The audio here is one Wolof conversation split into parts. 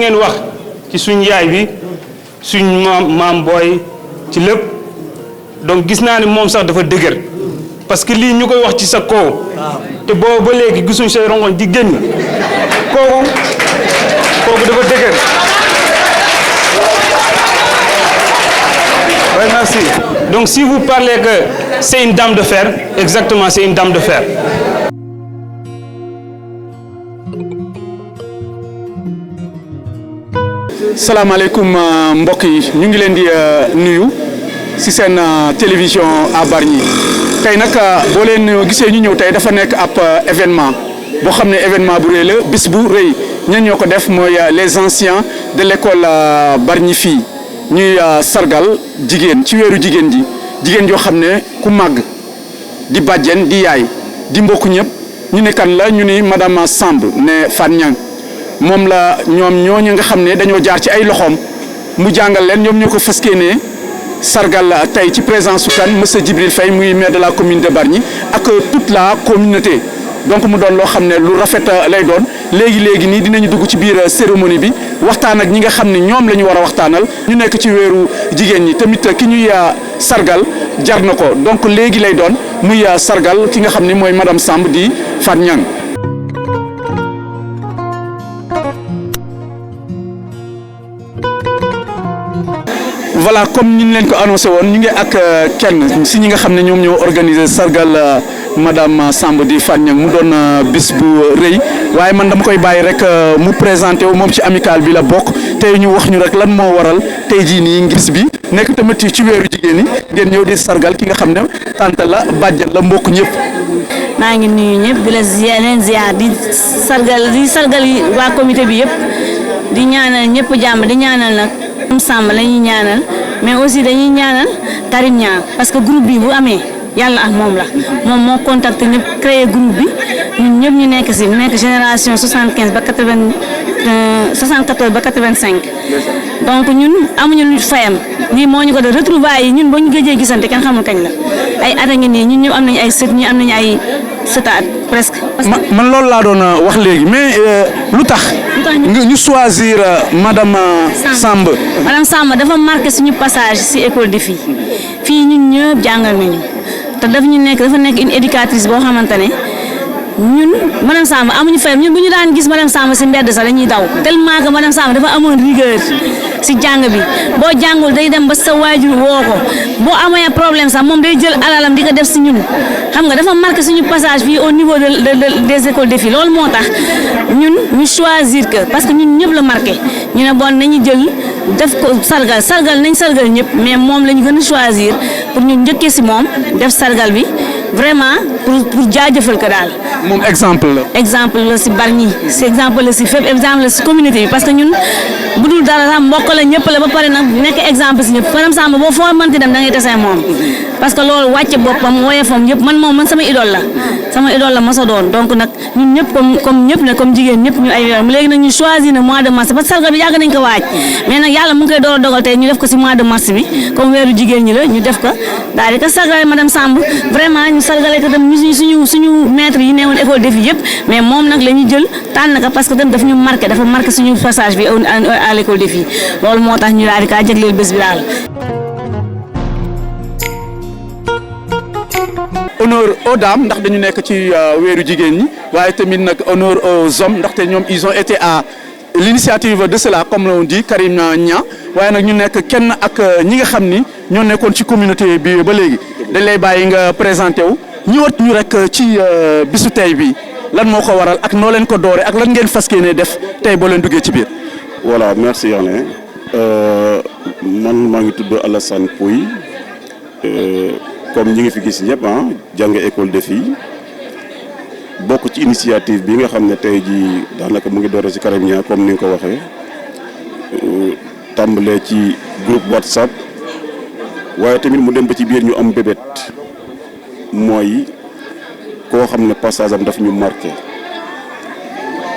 ngeen wax ci suñ yaay bi suñ maam booy ci lépp donc gis naa ne moom sax dafa dëgër parce que lii ñu koy wax ci sa kaw te boobu ba léegi gisuñ say rongoñ di génn kooku dafa dëgër. Oui, merci. Donc si vous parlez que c'est une dame de fer, exactement, c'est une dame de fer. salaamaaleykum mbokk yi ñu ngi leen di nuyu ci seen télévision à Bargny tey nag boo leen gisee ñu ñëw tey dafa nekk ab événement boo xam ne événement bu rëy la bis bu rëy ñan ñoo ko def mooy les anciens de l'école Bargny fii ñuy sargal jigéen ci weeru jigéen ji jigéen joo xam ne ku màgg di bàjjen di yaay di mbokk ñëpp ñu ne kan la ñu ni madame Samb ne Fat Niang moom la ñoom ñooñu nga xam ne dañoo jaar ci ay loxoom mu jàngal leen ñoom ñoo ko fas yéenee sargal tey ci présence su kan monsieur Djibril Faye muy maire de la commune de Bargny ak toute la communauté donc mu doon loo xam ne lu rafet lay doon léegi nii dinañu dugg ci biir cérémonie bi waxtaan ak ñi nga xam ne ñoom la ñu war a waxtaanal ñu nekk ci weeru jigéen ñi tamit ki ñuy sargal jar na ko donc léegi lay doon muy sargal ki nga xam ne mooy madame Samb di Fat Niang. voilà comme ni ñu leen ko annoncé woon ñu ngi ak kenn si ñi nga xam ne ñoom ñoo organisé sargal madame Samb di Fat Niang mu doon bis bu rëy waaye man dama koy bàyyi rek mu présenté wu moom ci amical bi la bokk tey ñu wax ñu rek lan moo waral tey jii nii ngis bi nekk tamit ci weeru jigéen ñi ngeen ñëw di sargal ki nga xam ne tante la bàjjen la mbokk ñëpp. maa ngi nuyu ñëpp di la ziar di sargal waa comité bi yëpp di ñaanal ñëpp jàmm di ñaanal nag. Samb la ñuy ñaanal mais aussi dañuy ñaanal Karim Niang parce que groupe bi bu amee yàlla ak moom la moom moo contacté ñëpp créé groupe bi ñun ñëpp ñu nekk si nekk génération 75 ba 74 ba 85 donc ñun amuñu lu fayam lii moo ñu ko def retrouvailles yi ñun ba ñu gëjee gisante kenn xamul kañ la ay at a ngi nii ñun ñëpp am nañu ay sët ñi am nañu ay sëtaat presque. man loolu laa doon wax léegi mais lu tax. ñu choisir madame Samb. madame Samb dafa marqué suñu passage ci école de filles fii ñun ñëpp jàngal nañu te dafa nekk une éducatrice boo xamante ne ñun madame Samb amuñu fayam ñun bu ñu daan gis madame Samb ci mbedd sax dañuy daw tellement que madame Samb dafa amoon rigueur ci jàng bi boo jàngul day dem ba sa waajur woo ko boo amee problème sax moom day jël alalam di ko def ci ñun xam nga dafa marqué suñu passage fii au niveau des écoles de filles loolu moo tax ñun ñu choisir que parce que ñun ñëpp la marqué ñu ne bon nañu jël def ko sargal nañ sargal ñëpp mais moom la ñu gën a choisir pour ñu njëkkee ci moom def sargal bi vraiment pour jaajëfal ko daal. moom exemple la. exemple la ci Bargny c'est exemple la ci fépp exemple la ci communauté bi parce que ñun bu dul dara sax mbokk la ñëpp la ba pare nag nekk exemple ci ñëpp madame Samb boo foo mënti dem da ngay desee moom parce que loolu wàcce boppam woyefam yëpp man sama idole la mos a doon donc nag ñun ñëpp comme ñëpp ne comme jigéen ñëpp ñu ay léegi nag ñu choisir na mois de mars parce que sargal bi yàgg nañ ko waaj mais nag yàlla mu ngi koy door a dogal tey ñu def ko ci mois de mars bi comme weeru jigéen ñi la ñu def ko daal di ko sargal madame Samb vraiment ñu sargale ko dem suñu maître yi newoon école de filles yëpp mais moom nag la ñu jël tànn ko parce que daf ñu dafa marqué suñu passage bi à l'école de filles loolu moo tax ñu daal di kaa jagleel bés bi daal. honneur aux dames ndax dañu nekk ci weeru jigéen ñi waaye tamit nag honneur aux hommes ndaxte ñoom ils ont été à l'initiative de cela comme l'on dit Karim Niang waaye nag ñu nekk kenn ak ñi nga xam ni ñoo nekkoon ci communauté bi ba léegi dañ lay bàyyi nga présenté wu ñëwaat ñu rek ci bisu tey bi lan moo ko waral ak noo leen ko doore ak lan ngeen fas yéene def tey boo leen duggee ci biir. voilà merci Yane man maa ngi tudd Alassane Pouy comme ñi ngi fi gis ñëpp jàng école de filles bokk ci initiative bi nga xam ne tey jii daanaka mu ngi doore ci Karim Niang comme ni nga ko waxee tàmbalee ci groupe WhatsApp waaye tamit mu dem ba ci biir ñu am bébét mooy koo xam ne passage am daf ñu marqué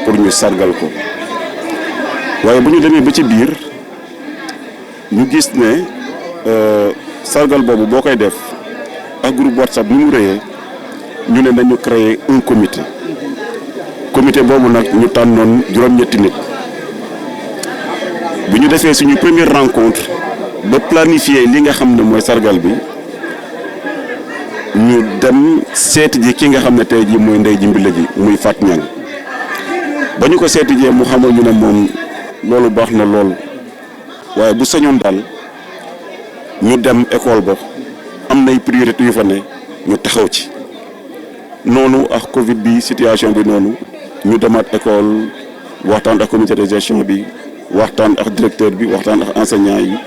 pour ñu sargal ko waaye bu ñu demee ba ci biir ñu gis ne sargal boobu boo koy def ak groupe WhatsApp ni mu rëyee ñu ne nañu créer un comité boobu nag ñu tànnoon juróom-ñetti nit bu ñu defee suñu première rencontre ba planifier li nga xam ne mooy sargal bi ñu dem seeti ji ki nga xam ne tey jii mooy ndey ji mbile ji muy Fat Niang ba ñu ko seeti jee mu xamal ñu ne moom loolu baax na lool waaye bu sañoon daal ñu dem école ba am nay priorité yu fa ne ñu taxaw ci noonu ak Covid bi situation bi noonu ñu demaat école waxtaan ak comité de gestion bi waxtaan ak directeur bi waxtaan ak enseignant yi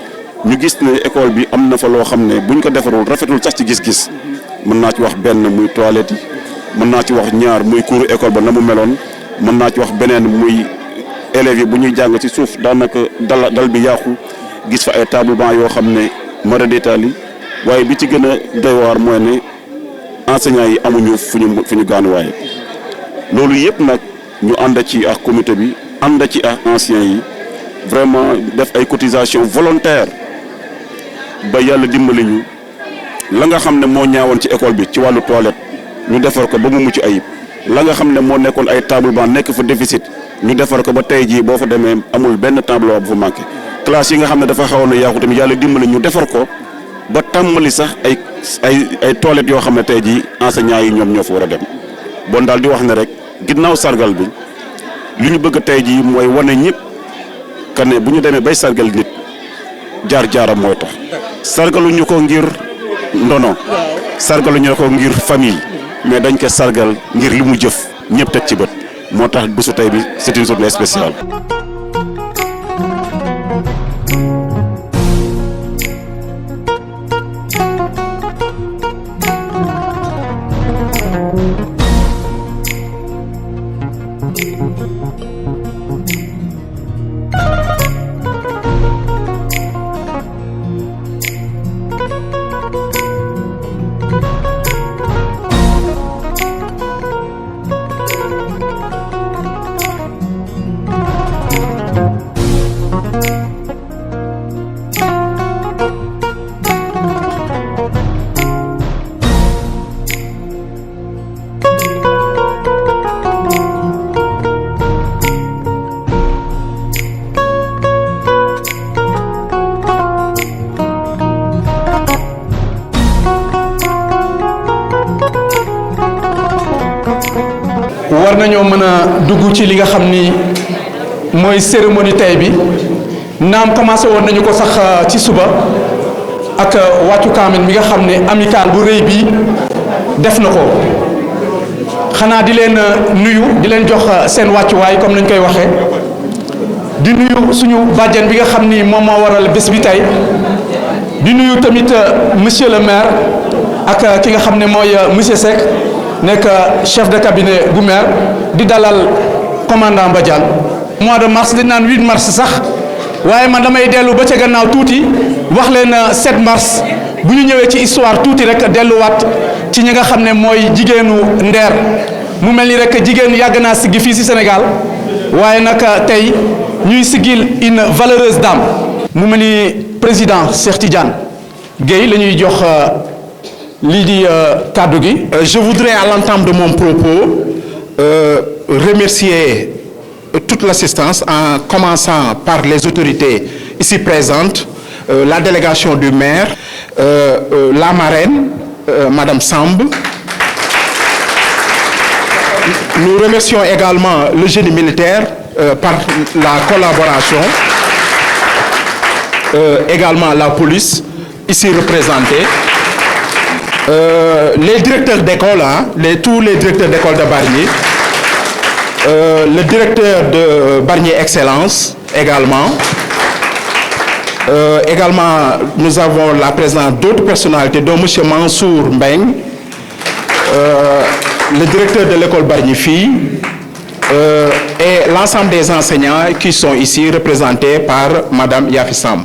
ñu gis ne école bi am na fa loo xam ne buñ ko defarul rafetul sax ci gis-gis mën naa ci wax benn muy toilette yi mën naa ci wax ñaar muy cours école ba na mu meloon mën naa ci wax beneen muy élèves yi bu ñuy jàng ci suuf daanaka dal bi yàqu gis fa ay table banc yoo xam ne mara détail yi waaye bi ci gën a doy waar mooy ne enseignants yi amuñu fu ñu gaanuwaaye loolu yëpp nag ñu ànd ci ak comité bi ànd ci ak anciens yi vraiment def ay cotisation volontaire ba yàlla dimbali ñu la nga xam ne moo ñaawoon ci école bi ci wàllu toilette ñu defar ko ba mu mucc ayib la nga xam ne moo nekkoon ay table banc nekk fa déficit ñu defar ko ba tey jii boo fa demee amul benn table banc bu fa manqué classe yi nga xam ne dafa xawoon a yàqu tamit yàlla dimbali ñu defar ko ba tàmbali sax ay toilettes yoo xam ne tey jii enseignants yi ñoom ñoo fa war a dem bon daal di wax ne rek ginnaaw sargal bi li ñu bëgg tey jii mooy wane ñëpp que ne bu ñu demee bay sargal nit jaar-jaaram mooy tax sargaluñu ko ngir ndono sargaluñu ko ngir famille mais dañ ko sargal ngir li mu jëf ñëpp teg ci bët moo tax bésu tey bi c'est une journée spéciale. war nañoo mën a dugg ci li nga xam ni mooy cérémonie tey bi naam commencé woon nañu ko sax ci suba ak wàccu kaamil mi nga xam ne amical bu rëy bi def na ko xanaa di leen nuyu di leen jox seen wàccuwaay comme nañ koy waxee di nuyu suñu bàjjen bi nga xam ni moom moo waral bés bi tey di nuyu tamit monsieur le maire ak ki nga xam ne mooy monsieur Seck nekk chef de cabinet bu maire di dalal commandant Badiane mois de mars dañ naan 8 mars sax waaye man damay dellu ba ca gannaaw tuuti wax leen 7 mars bu ñu ñëwee ci histoire tuuti rek delluwaat ci ñi nga xam ne mooy jigéenu Nder mu mel ni rek jigéen yàgg naa siggi fii ci Sénégal waaye nag tey ñuy siggil une valeureuse dame mu mel ni président Cheikh Tidiane Gueye la ñuy jox lii di kàddu gi. Je voudrais à l'entame de mon propos remercier toute l'assistance en commençant par les autorités ici présentes, la délégation du maire, la marraine, Madame Samb. Nous remercions également le génie militaire par la collaboration, également la police ici représentée. Les directeurs d'école, tous les directeurs d'école de Bargny, le directeur de Bargny Excellence également. Également, nous avons la présence d'autres personnalités, dont M. Mansour Mbeng, le directeur de l'école Bargny Filles, et l'ensemble des enseignants qui sont ici représentés par Madame Yafi Samb.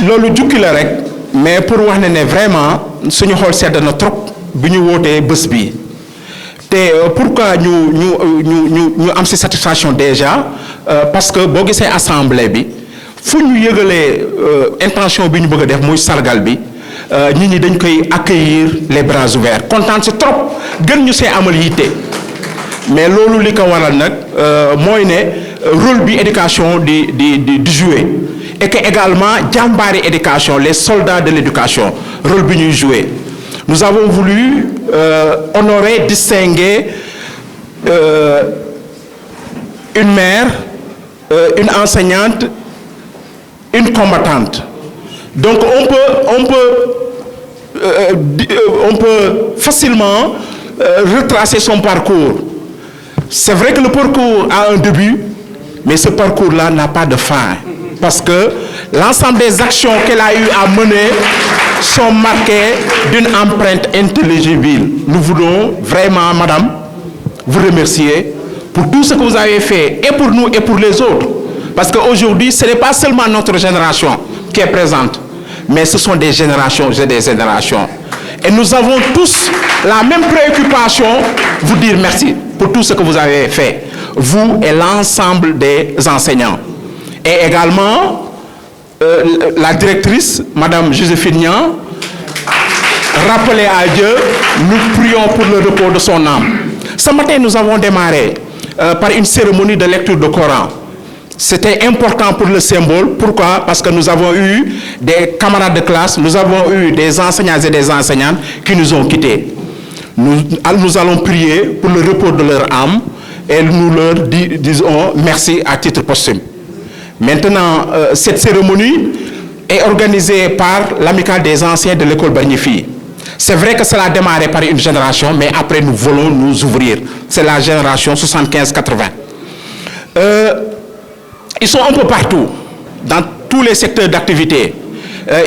Loolu jukki la rek mais pour wax ne vraiment suñu xol sedd na trop bi ñu wootee bés bi te pourquoi ñu am ci satisfaction déjà parce que boo gisee assemblée bi fu ñu yëgalee intention bi ñu bëgg a def muy sargal bi nit ñi dañ koy accueillir les bras ouverts kontaan ci trop gën ñu see amal yitte mais loolu li ko waral nag mooy ne rôle bi éducation di jouer et que également jàmbaari éducation les soldats de l'éducation rôle bi ñuy jouer. Nous avons voulu honorer, distinguer une mère, une enseignante, une combattante. Donc on peut facilement retracer son parcours. C'est vrai que le parcours a un début, mais ce parcours-là n'a pas de fin. Parce que l'ensemble des actions qu'elle a eu à mener sont marquées d'une empreinte intelligible. Nous voulons vraiment, madame, vous remercier pour tout ce que vous avez fait, et pour nous et pour les autres. Parce qu'aujourd'hui, ce n'est pas seulement notre génération qui est présente, mais ce sont des générations et des générations. Et nous avons tous la même préoccupation, vous dire merci pour tout ce que vous avez fait, vous et l'ensemble des enseignants. Et également, la directrice, Madame Joséphine Niang, rappelez à Dieu, nous prions pour le repos de son âme. Ce matin, nous avons démarré par une cérémonie de lecture de Coran. C'était important pour le symbole. Pourquoi? Parce que nous avons eu des camarades de classe, nous avons eu des enseignants et des enseignantes qui nous ont quittés. Nous allons prier pour le repos de leur âme et nous leur disons merci à titre posthume. Maintenant, cette cérémonie est organisée par l'amicale des anciens de l'école Bargny-Filles. C'est vrai que cela a démarré par une génération, mais après nous voulons nous ouvrir. C'est la génération 75-80. Ils sont un peu partout, dans tous les secteurs d'activité.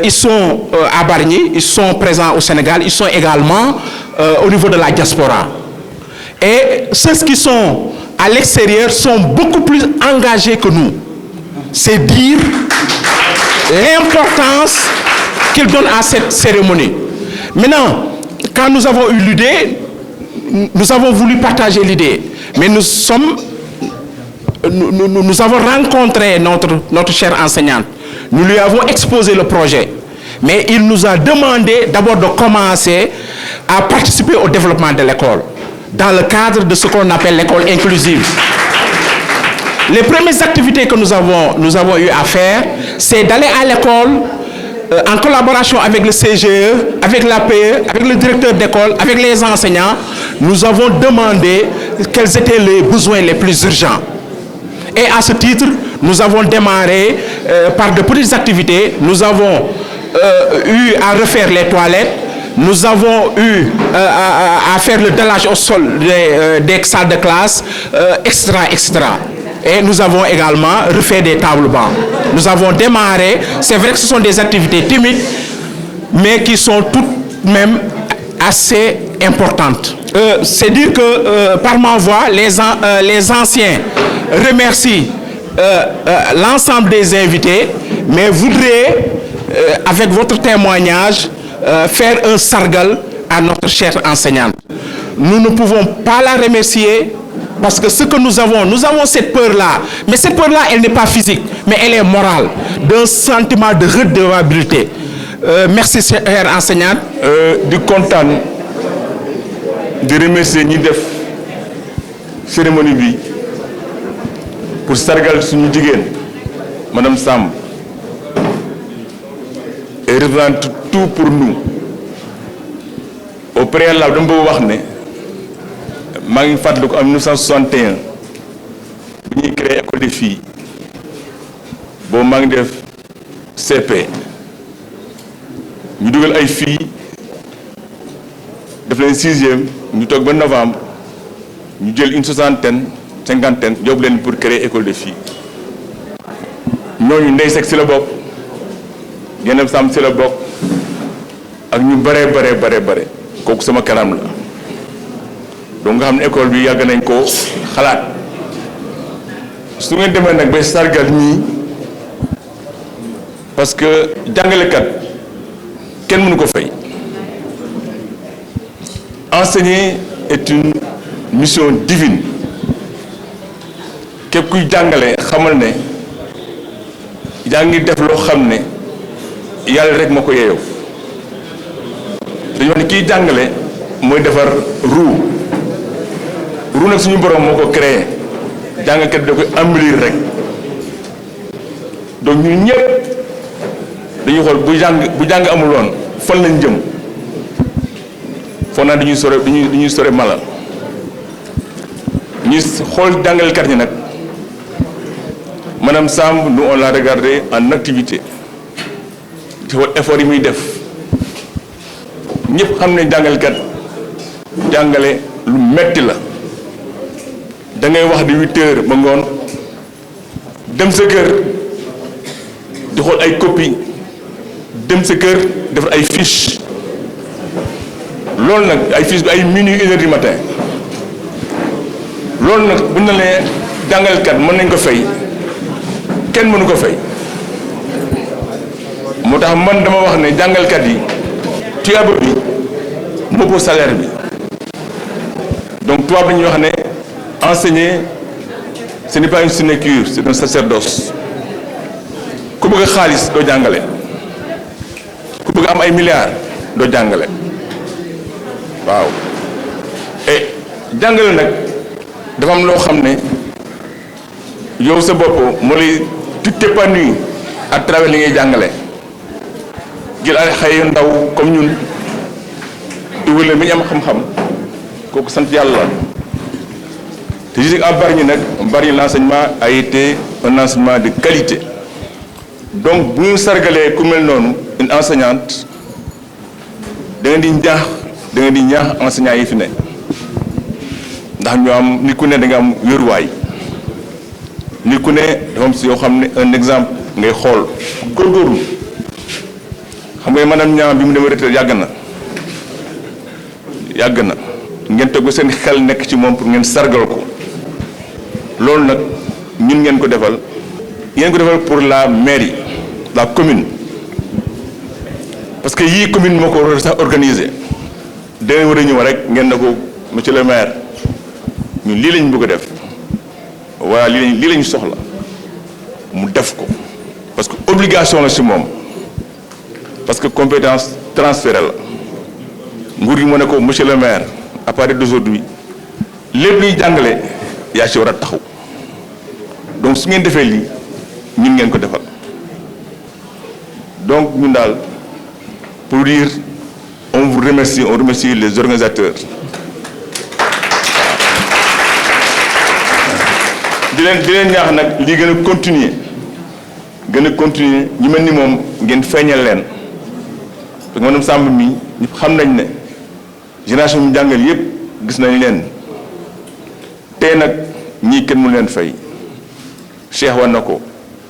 Ils sont à Bargny, ils sont présents au Sénégal, ils sont également au niveau de la diaspora. Et ceux qui sont à l'extérieur sont beaucoup plus engagés que nous. C'est dire l'importance qu'ils donnent à cette cérémonie. Maintenant, quand nous avons eu l'idée, nous avons voulu partager l'idée. Mais nous avons rencontré notre chère enseignante. Nous lui avons exposé le projet. Mais il nous a demandé d'abord de commencer à participer au développement de l'école, dans le cadre de ce qu'on appelle l'école inclusive. Les premières activités que nous avons eu à faire, c'est d'aller à l'école en collaboration avec le CGE, avec l'APE, avec le directeur d'école, avec les enseignants. Nous avons demandé quels étaient les besoins les plus urgents. Et à ce titre, nous avons démarré par de petites activités. Nous avons eu à refaire les toilettes. Nous avons eu à faire le dallage au sol des salles de classe, etc., etc. Et nous avons également refait des tables bancs. Nous avons démarré, c'est vrai que ce sont des activités timides, mais qui sont tout de même assez importantes. C'est dire que par ma voix, les anciens remercient l'ensemble des invités, mais voudraient, avec votre témoignage, faire un sargal à notre chère enseignante. Nous ne pouvons pas la remercier parce que ce que nous avons cette peur-là. Mais cette peur-là, elle n'est pas physique, mais elle est morale, d'un sentiment de redevabilité. Merci, chère enseignante. Du content de remercier ñi def cérémonie bi pour sargal suñu jigéen Madame Samb et représente tout pour nous. Au préalable dama bëgg wax ne maa ngi fàttaliku en 1961 bu ñuy créé école des filles boobu maa ngi def CP ñu dugal ay filles def leen 6e ñu toog ba novembre ñu jël une cinquantaine yóbbu leen pour créer école des filles ñooñu Ndeye Seck si la bokk Yeneb Samb si la bokk ak ñu bare kooku sama kanam la donc nga xam ne école bi yàgg nañ ko xalaat su ngeen demee nag ba sargal ñii parce que jàngalekat kenn mënu ko fay. Enseigner est une mission divine képp kuy jàngale xamal ne yaa ngi def loo xam ne yàlla rek moo ko yeeyoo dañu wax ne kiy jàngale mooy defar ruu nag suñu borom moo ko créé jàngalekat bi da koy embellir rek donc ñun ñëpp dañuy xool bu jàng amul woon fan lañ jëm foog naa dañuy sore mala ñu xool jàngalekat ñi nag madame Samb nous on l'a regardé en activité ci xool effort yi muy def ñëpp xam ne jàngalekat jàngale lu metti la da ngay wax di 8 heures ba ngoon dem sa kër di xool ay copie dem sa kër defar ay fiche loolu nag ay fiche bi ay minuit 1 heure du matin loolu nag bu ñu nee jàngalekat mën nañ ko fay kenn mënu ko fay moo tax man dama wax ne jàngalekat yi tuyaaba bi moo ko salaire bi donc tubaab dañuy wax ne enseigner ce n'est pas une sinécure c'est un sacerdoce ku bëgg xaalis doo jàngale ku bëgg am ay milliards doo jàngale waaw et jàngale nag dafa am loo xam ne yow sa bopp moo lay tu t'épanouis à travers li ngay jàngale jël ay xale yu ndaw comme ñun dugal leen bi ñu am xam-xam kooku sant yàlla te je dis à Bargny nag Bargny l'enseignement a été un enseignement de qualité donc bu ñu sargalee ku mel noonu une enseignante da nga di ñaax enseignants yi fi ne ndax ñu am nit ku ne da nga am wéruwaay nit ku ne dafa am si yoo xam ne un exemple ngay xool góorgóorlu xam nga madame Niang bi mu demee retraite yàgg na ngeen togg seen xel nekk ci moom pour ngeen sargal ko loolu nag ñun ngeen ko defal pour la mairie la commune parce que yii commune moo ko war a sax organiser dana war a ñëw rek ngeen na ko monsieur le maire ñun lii lañ bëgg a def voilà lii lañu soxla mu def ko parce que obligation la ci moom parce que compétence transférée la nguur gi mu ne ko monsieur le maire à partir d'aujourd'hui lépp luy jàngale yaa ci war a taxaw donc su ngeen defee lii ñun ngeen ko defal donc ñun daal pour dire on vous remercie, on remercie les organisateurs di leen ñaax nag lii gën a continuer ñu mel ni moom ngeen feeñal leen parce que madame Samb mi ñëpp xam nañ ne génération mu jàngal yépp gis nañ leen tey nag ñii kenn mu leen fay Cheikh war na ko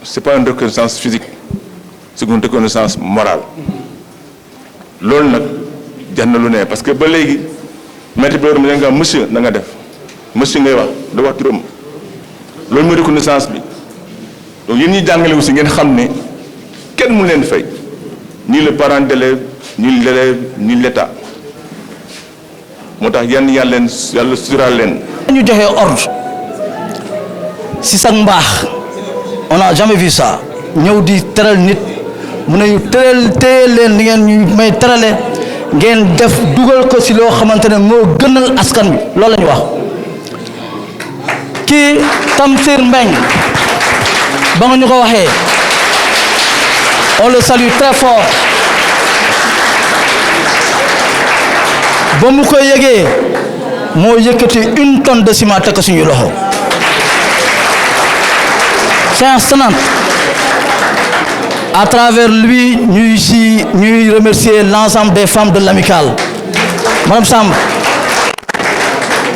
c'est pas une reconnaissance physique c'est une reconnaissance morale loolu nag jar na lu ne parce que ba léegi maître bi ma nga monsieur na nga def monsieur ngay wax da wax turam loolu mooy reconnaissance bi donc yéen ñi jàngale aussi ngeen xam ne kenn mu leen fay ni le parent d'élève ni l'élève ni l'état moo tax yàlla suturaal leen. ñu joxe ordre si sax mbaax on n'a jamais vu ça ñëw di teral nit mu ne ñu téye leen li ngeen ñu may terale ngeen def dugal ko si loo xamante ne moo gënal askan bi loolu la ñu wax. kii Tamsir Mbeng ba nga ñu ko waxee on le salue très fort ba mu koy yëgee moo yëkkati 1 tonne de ciment teg ko suñu loxo séance tenante à travers lui ñuy remercier l'ensemble des femmes de l'amicale. Madame Samb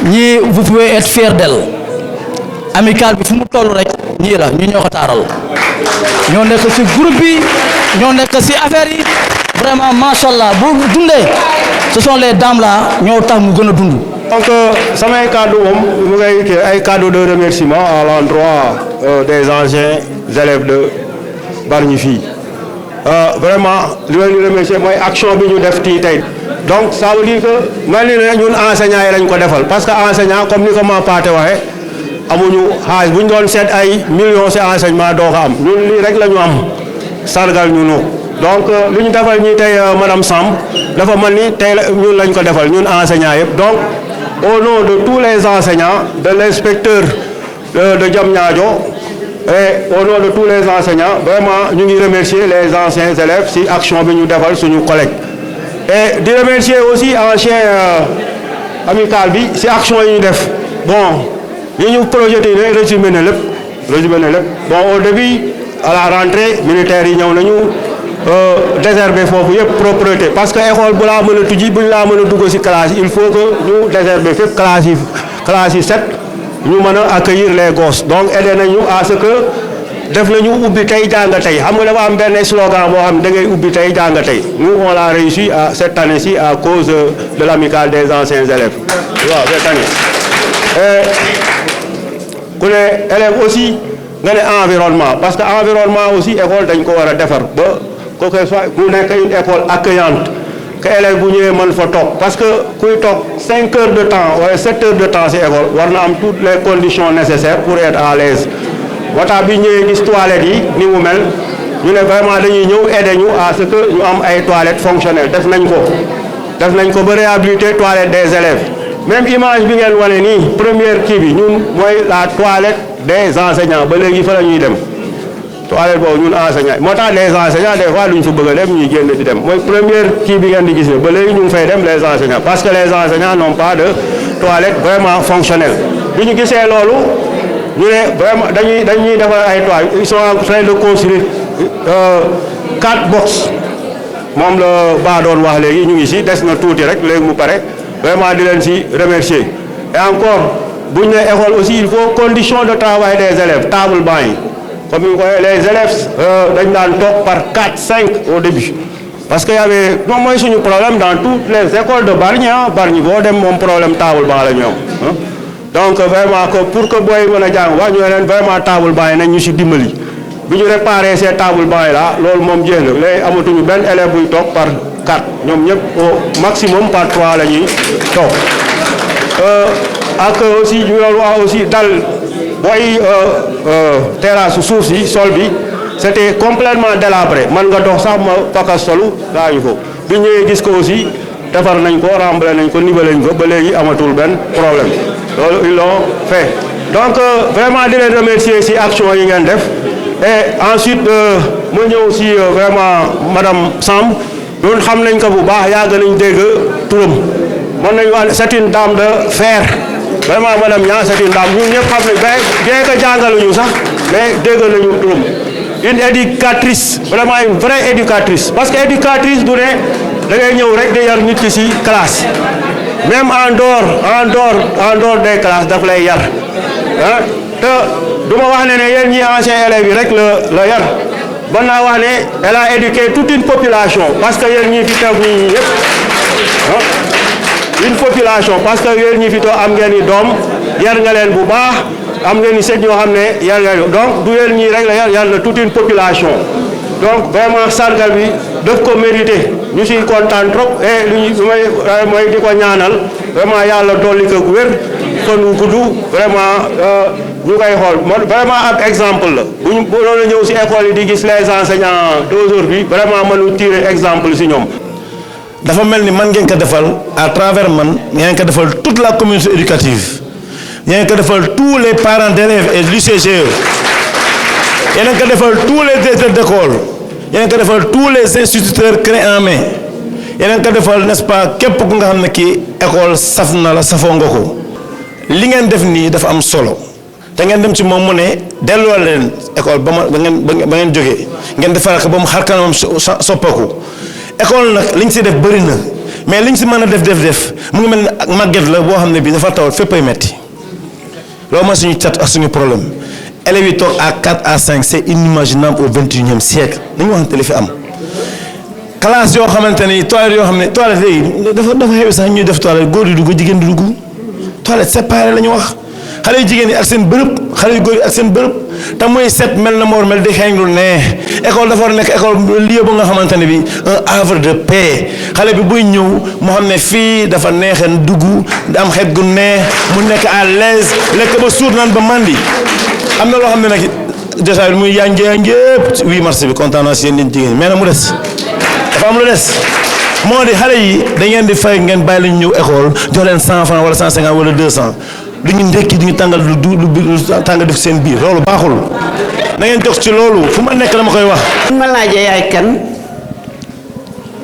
ñii vous pouvez être fiers d'elle. Amicale bi fu mu toll rek ñii la ñu ñoo ko taaral ñoo nekk ci groupe bi ñoo nekk ci affaire yi vraiment machallah bu dundee ce sont les dames là ñoo tax mu gën a dund. donc samay kàddu moom mu ngay ay kàddu de remerciement à l'endroit des anciens élèves de Bargny fii vraiment li ma leen di remercier mooy action bi ñu def tey donc ça veut dire que mel ni ne ñun enseignants yi lañ ko defal parce que enseignant comme ni ko ma Paate waxee amuñu xaalis bu ñu doon seet ay millions ci enseignement doo ko am ñun lii rek la ñu am sargal ñu donc li ñu defal ñi tey madame Samb dafa mel ni tey ñun lañ ko defal ñun enseignants yëpp donc au nom de tous les enseignants de l'inspecteur de Diamniadio et au nom de tous les enseignants vraiment ñu ngi remercier les anciens élèves si action bi ñu defal suñu collègue et di remercier aussi ancien amical bi si action yi ñu def bon yi ñu projeté ne résumé na lépp bon au début à la rentrée militaires yi ñëw nañu désherber foofu yëpp propreté parce que école bu laa mën a tujji bu ñu laa mën a dugg si classe il faut que ñu désherber fépp classe yi set ñu mën a accueillir les gosses donc aider nañu à ce que def nañu ubbi tey jàng tey xam nga dafa am benn slogan boo xam ne da ngay ubbi tey jàng tey nous on l'a réussi à cette année-ci à cause de l'amicale des anciens élèves waaw cette année ku ne élève aussi nga ne environnement parce que environnement aussi école dañ ko war a defar ba ko que soit mu nekk une école accueillante que élève bu ñëwee mën fa toog parce que kuy toog 5 heures de temps wala 7 heures de temps ci école war na am toutes les conditions nécessaires pour être à l'aise moo tax bi ñëwee gis toilettes yi ni mu mel ñu ne vraiment dañuy ñëw aider ñu à ce que ñu am ay toilettes fonctionnelles def nañ ko ba réhabiliter toilettes des élèves même image bi ngeen wane nii première kii bi ñun mooy la toilette des enseignants ba léegi fa la ñuy dem toilette boobu ñun enseignants moo tax les enseignants des fois luñ fa bëgg a dem ñuy génn di dem mooy première kii bi ngeen di gis ba léegi ñu ngi fay dem les enseignants parce que les enseignants n'ont pas de toilette vraiment fonctionnelle bi ñu gisee loolu ñu ne vraiment dañuy defar ay toilettes ils sont en train de construire 4 box moom la Ba doon wax léegi ñu ngi si des na tuuti rek léegi mu pare vraiment di leen si remercier et encore bu ñu nee école aussi il faut condition de travail des élèves table banc yi comme ni ko les élèves dañ daan toog par 4 5 au début parce que y avait moom mooy suñu problème dans toutes les écoles de Bargny boo dem moom problème table banc la ñu am donc vraiment que pour que booy mën a jàng wax ñu leen vraiment table banc yi nañ ñu si dimbali bi ñu réparé ces table banc yi là loolu moom jeex na léegi amatuñu benn élève buy toog par 4 ñoom ñëpp au maximum par 3 la ñuy toog ak aussi ñu doon wax aussi dal booy terrasse suuf si sol bi c'était complètement délabré man nga dox sax ma pakas solu gaañu ko bi ñëwee gis ko aussi defar nañ ko remblé nañ ko nivelé nañ ko ba léegi amatul benn problème loolu ils l'ont fait donc vraiment di leen remercier si action yi ngeen def et ensuite ma ñëw si vraiment madame Samb ñun xam nañ ko bu baax yàgg nañ dégg turam mën nañu wax c'est une dame de fer vraiment madame Niang c'est une dame ñun ñëpp xam nañ bien que jàngaluñu sax mais dégg nañu turam une éducatrice vraiment une vraie éducatrice parce que éducatrice du ne da ngay ñëw rek di yar nit ki ci classe même en dehors des classes daf lay yar ah te du ma wax ne yéen ñi anciens élèves yi rek la yar ba naa wax ne elle a éduqué toute une population parce que yéen ñi fi toog ñi yëpp une population parce que yéen ñi fi toog am ngeen i doom yar nga leen bu baax am ngeen i sët ñoo xam ne yar nga donc du yéen ñii rek la yar na toute une population donc vraiment sargal bi daf ko mérité ñu siy kontaan trop et lu mooy di ko ñaanal vraiment yàlla dolli ko wér fan wu gudd vraiment ñu koy xool vraiment ab exemple la bu ñu doon ñëw si école yi di gis les enseignants d'aujourd'hui vraiment mënu tirer exemple si ñoom. dafa mel ni man ngeen ko defal à travers man ngeen ko defal toute la communauté éducative ngeen ko defal tous les parents d'élèves et l'UCGE ngeen ko defal tous les directeurs d'école ngeen ko defal tous les instituteurs clé en main ngeen ko defal n'est-ce pas képp ku nga xam ne kii école saf na la safoo nga ko li ngeen def nii dafa am solo te ngeen dem ci moom mu ne delloo leen école ba ngeen jógee ngeen defal ko ba mu xar kanamam soppaku école nag liñ si def bëri na mais liñ si mën a def mu ngi mel ne ak màgget la boo xam ne bii dafa tawat fépp ay metti loolu mooy suñu cat ak suñu problème élèves yi toog à 4 à 5 c'est inimaginable au 21e siècle dañu waxante li fi am classe yoo xamante ni toilette yoo xam ne toilette léegi dafa xew sax ñuy def toilette góor di dugg jigéen di dugg toilette séparée la ñu wax xale yu jigéen yi ak seen bërëb xale yu góor yi ak seen bërëb te muy set mel na moo mel di xeeñ lu neex école dafa war a nekk école lieu ba nga xamante ne bi un havre de paix xale bi buy ñëw moo xam ne fii dafa neexe dugg am xeet gu neex mu nekk à l'aise lekk ba suur naan ba mandi am na loo xam ne nag déjà muy yanjee yëpp 8 mars bi kontaan naa si yéen ñi jigéen mais nag mu des dafa am lu des moo di xale yi da ngeen di fay ngeen bàyyi lañu ñëw école jox leen 100 francs wala 150 wala 200 du ñu ndekki du ñu tàngal lu tàngal def seen biir loolu baaxul na ngeen jox ci loolu fu ma nekk dama koy wax. ma laajee yaay kan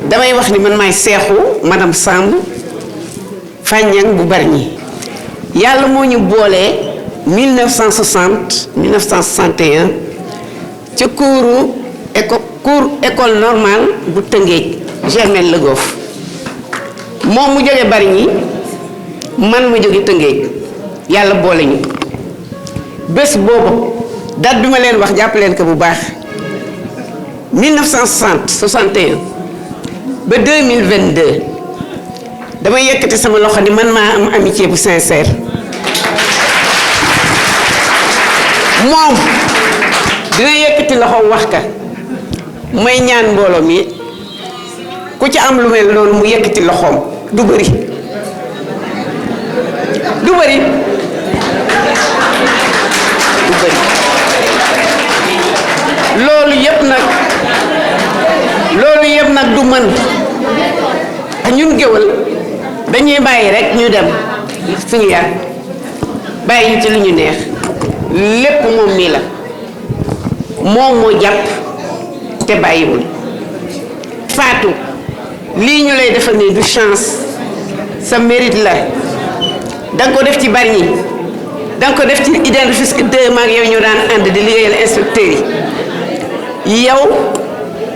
damay wax ni man maay seexu madame Samb Fagnan bu Bargny yàlla moo ñu boolee 1960 1961 ca cours école normale bu Tëngéej Germaine Le Goff moom mu jóge Bargny man mu jóge Tëngéej yàlla boole ñu bés boobu date bi ma leen wax jàpp leen ko bu baax 1960 61 ba 2022 dama yëkkati sama loxo ni man maa am amitié bu sincère moom dina yëkkati loxo wax ka may ñaan mbooloo mi ku ci am lu mel noonu mu yëkkati loxoom du bëri loolu yëpp nag du mën ñun géwël dañuy bàyyi rek ñu dem suñu yar bàyyi ñu ci lu ñu neex lépp moom mii la moom moo jàpp te bàyyiwul Fatou lii ñu lay defal nii du chance sa mérite la danga ko def ci Bargny danga ko def ci Iden Rufisque 2 maag yow ñu daan ànd di liggéeyal inspecteurs yi yow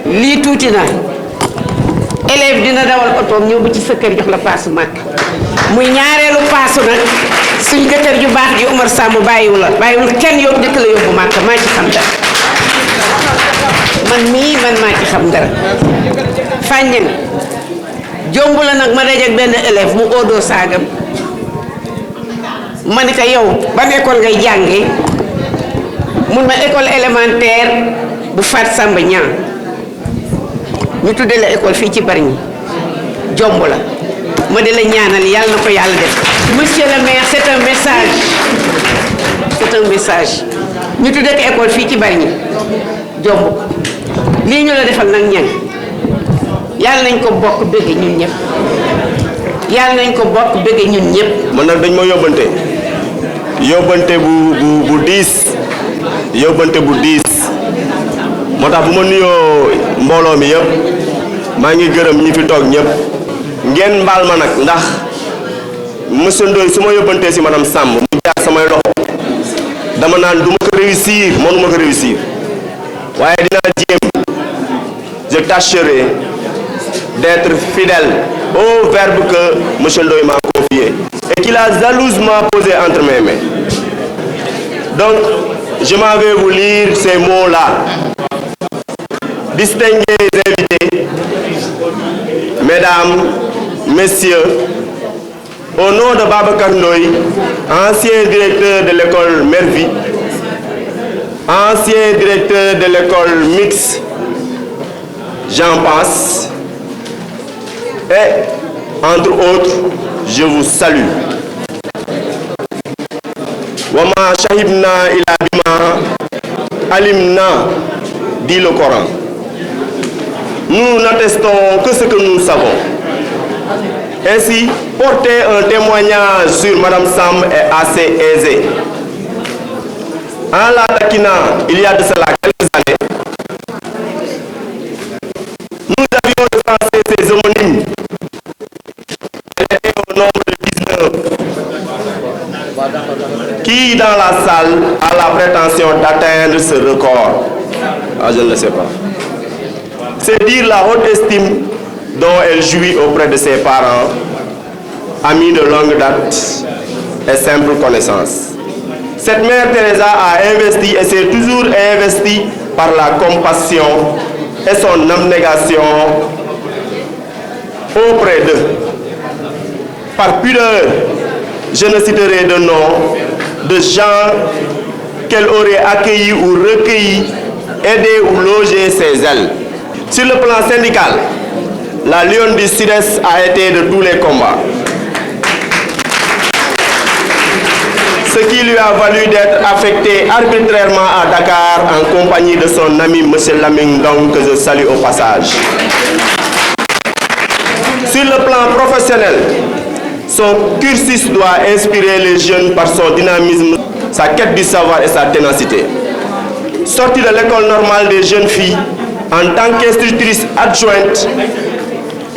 lii tuuti na élève dina dawal otoom ñëw ba ci sa kër jox la paasu màkk muy ñaareelu paasu nag suñ jëkkër ju baax ji Omar Samb bàyyiwul kenn yóbbu njëkk la yóbbu màkk maa ci xam dara man maa ci xam dara Fagnan jomb la nag ma dajeek benn élève mu oodoo saagam ma ne ko yow ban école ngay jànge mun ma école élémentaire bu Fat Samba Niang ñu tuddee la école fii ci Bargny jomb la ma di la ñaanal yàlla na ko yàlla def monsieur le maire c'est un message ñu tuddee ko école fii ci Bargny jomb lii ñu la defal nag ñan yàlla nañ ko bokk bëgge ñun ñëpp man nag dañ ma yóbbante bu diis moo tax bu ma nuyoo mbooloo mi yëpp maa ngi gërëm ñi fi toog ñëpp ngeen mbaal ma nag ndax monsieur Ndoye su ma yóbbantee si madame Samb mu jaar samay loxo dama naan du ma ko réussir mënuma ko réussir waaye dinaa jéem je tâcherai d'être fidèle au verbe que monsieur Ndoye m'a confié et qu'il a jalousement posé entre mes mains. Donc, je m'en vais vous lire ces mots-là. Distingués invités, mesdames, messieurs, au nom de Babacar Ndoye, ancien directeur de l'école Mervi, ancien directeur de l'école mixte, j'en passe, et entre autres, je vous salue. Wama shahibna ila bima alimna, dit le Coran. Nous n'attestons que ce que nous savons. Ainsi, porter un témoignage sur Madame Samb est assez aisé. En la taquinant, il y a de cela quelques années, nous avions recensé ses homonymes. Elle était au nombre de 19. Qui dans la salle a la prétention d'atteindre ce record? Ah, je ne le sais pas. C'est dire la haute estime dont elle jouit auprès de ses parents, amis de longue date et simple connaissance. Cette mère Teresa a investi et s'est toujours investie par la compassion et son abnégation auprès d'eux. Par pudeur, je ne citerai de nom de gens qu'elle aurait accueillis ou recueillis, aidés ou logés chez elle. Sur le plan syndical, la Lionne du Sud-Est a été de tous les combats. Ce qui lui a valu d'être affecté arbitrairement à Dakar en compagnie de son ami M. Lamine Ndong, que je salue au passage. Sur le plan professionnel, Son cursus doit inspirer les jeunes par son dynamisme, sa quête du savoir et sa ténacité. Sortie de l'école normale des jeunes filles, en tant qu'instructrice adjointe,